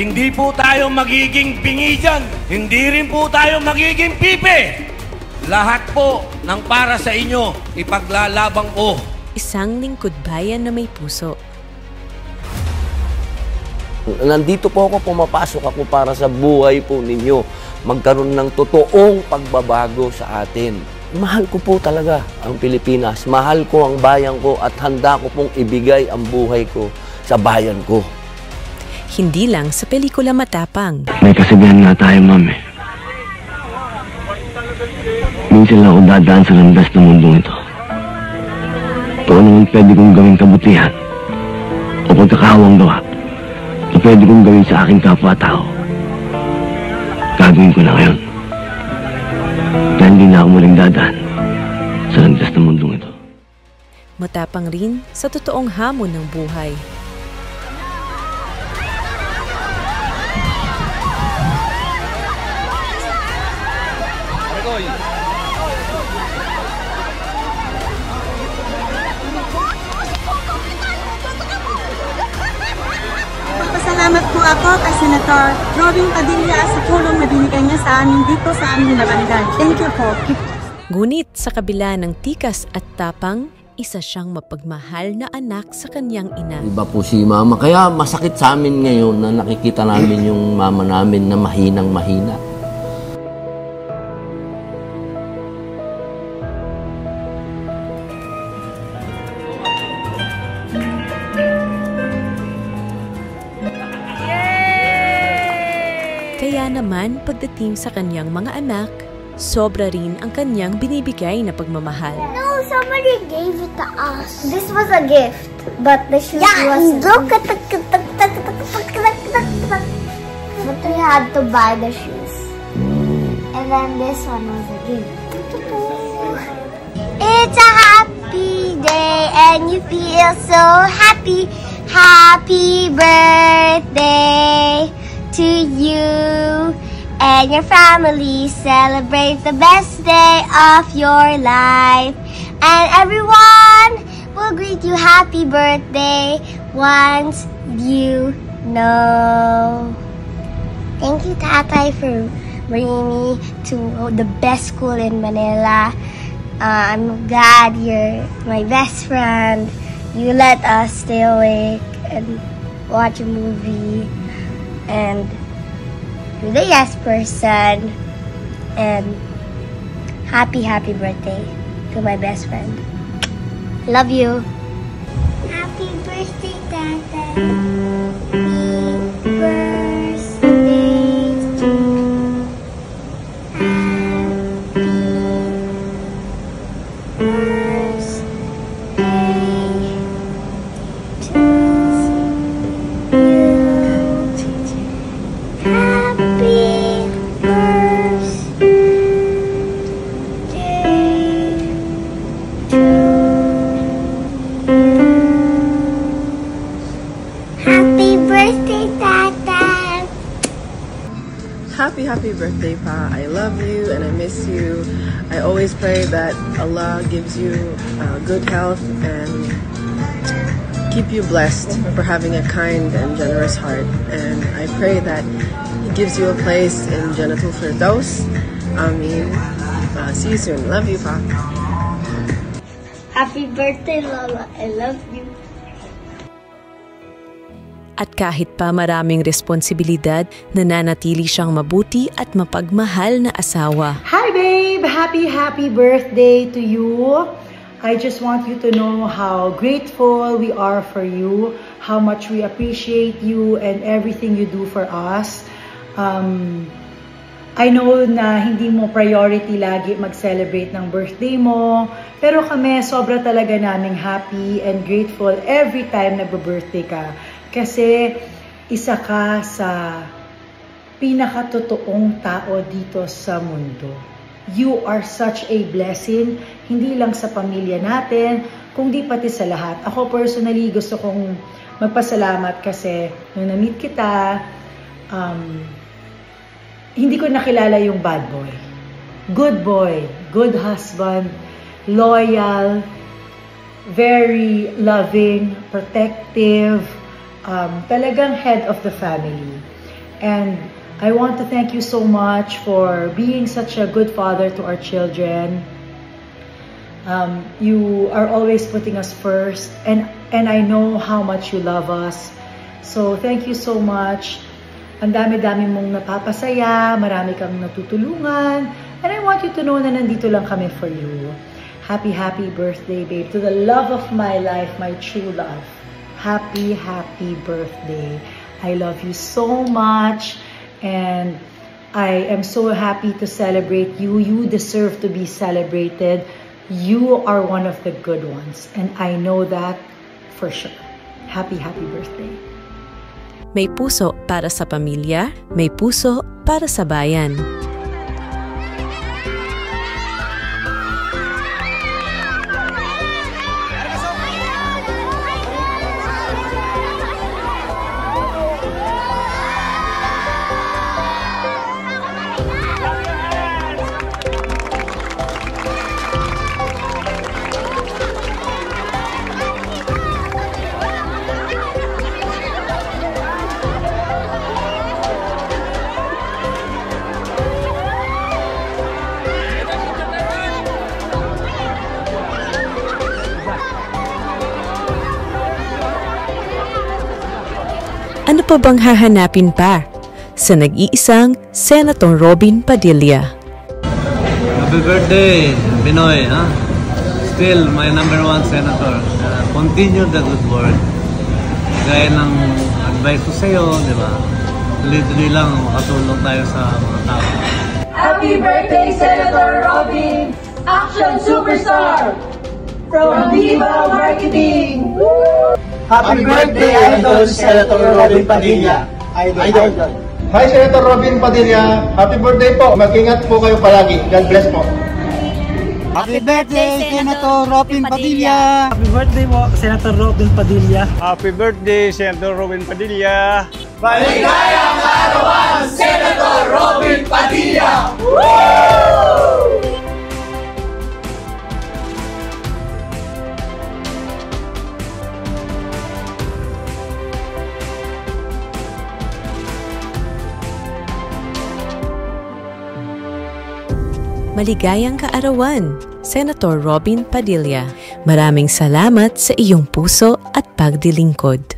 Hindi po tayo magiging bingi dyan. Hindi rin po tayo magiging pipe. Lahat po ng para sa inyo, ipaglalabang ko. Isang lingkod bayan na may puso. Nandito po ako, pumapasok ako para sa buhay po ninyo. Magkaroon ng totoong pagbabago sa atin. Mahal ko po talaga ang Pilipinas. Mahal ko ang bayan ko at handa ko pong ibigay ang buhay ko sa bayan ko. Hindi lang sa pelikula matapang. May kasabihan nga tayo, ma'am eh. Minsan lang ako dadaan sa landas ng mundong ito. Kung ano man pwede kong gawing kabutihan o pagkakawang gawa na pwede kong gawin sa aking kapwa-tao, gagawin ko na ngayon. Kaya hindi na ako muling dadaan sa landas ng mundong ito. Matapang rin sa totoong hamon ng buhay. Salamat po ako kay Senator Robin Padilla sa tulong na binigay niya sa amin dito sa aming barangay. Thank you po. Ngunit sa kabila ng tikas at tapang, isa siyang mapagmahal na anak sa kanyang ina. Iba po si mama. Kaya masakit sa amin ngayon na nakikita namin yung mama namin na mahinang-mahina. Kaya naman pagdating sa kanyang mga anak, sobra rin ang kanyang binibigay na pagmamahal. No, somebody gave it to us. This was a gift, but the shoes wasn't. Look at the but we had to buy the shoes. And then this one was a gift. It's a happy day and you feel so happy. Happy birthday to you and your family. Celebrate the best day of your life, and everyone will greet you happy birthday once you know. Thank you, Tatay, for bringing me to the best school in Manila. I'm glad you're my best friend. You let us stay awake and watch a movie. And you're the yes person. And happy birthday to my best friend. Love you. Happy birthday, Tata. Happy birthday to you. Happy birthday to you. Happy birthday, Pa. I love you and I miss you. I always pray that Allah gives you good health and keep you blessed for having a kind and generous heart. And I pray that He gives you a place in Jannatul Firdaus. Ameen. See you soon. Love you, Pa. Happy birthday, Lola. I love you. At kahit pa maraming responsibilidad, nananatili siyang mabuti at mapagmahal na asawa. Hi babe! Happy birthday to you! I just want you to know how grateful we are for you, how much we appreciate you and everything you do for us. I know na hindi mo priority lagi mag-celebrate ng birthday mo, pero kami sobra talaga naming happy and grateful every time nagbe-birthday ka. Kasi isa ka sa pinakatotoong tao dito sa mundo. You are such a blessing, hindi lang sa pamilya natin, kundi pati sa lahat. Ako personally gusto kong magpasalamat kasi nung na-meet kita, hindi ko nakilala yung bad boy. Good boy, good husband, loyal, very loving, protective, talagang head of the family. And I want to thank you so much for being such a good father to our children. You are always putting us first, and I know how much you love us. So thank you so much. Ang dami-dami mong napapasaya, marami kang natutulungan, and I want you to know na nandito lang kami for you. Happy, happy birthday, babe. To the love of my life, my true love. Happy, happy birthday. I love you so much, and I am so happy to celebrate you. You deserve to be celebrated. You are one of the good ones, and I know that for sure. Happy, happy birthday. May puso para sa pamilya, may puso para sa bayan. Ano pa bang hahanapin pa sa nag-iisang Senator Robin Padilla? Happy birthday, Binoy, ha? Still my #1 senator. Continue the good work. Gaya ng advice ko sa'yo, di ba? Tuloy-tuloy lang, makatulong tayo sa mga tao. Happy birthday, Senator Robin! Action Superstar! From Viva Marketing! Happy birthday, Idol Senator Robin Padilla. Idol. Hi, Senator Robin Padilla. Happy birthday po. Mag-ingat po kayo palagi. God bless po. Happy birthday, Senator Robin Padilla. Happy birthday po, Senator Robin Padilla. Happy birthday, Senator Robin Padilla. Maligayang kaarawan, Senator Robin Padilla! Woo! Maligayang kaarawan, Senator Robin Padilla. Maraming salamat sa iyong puso at pagdilingkod.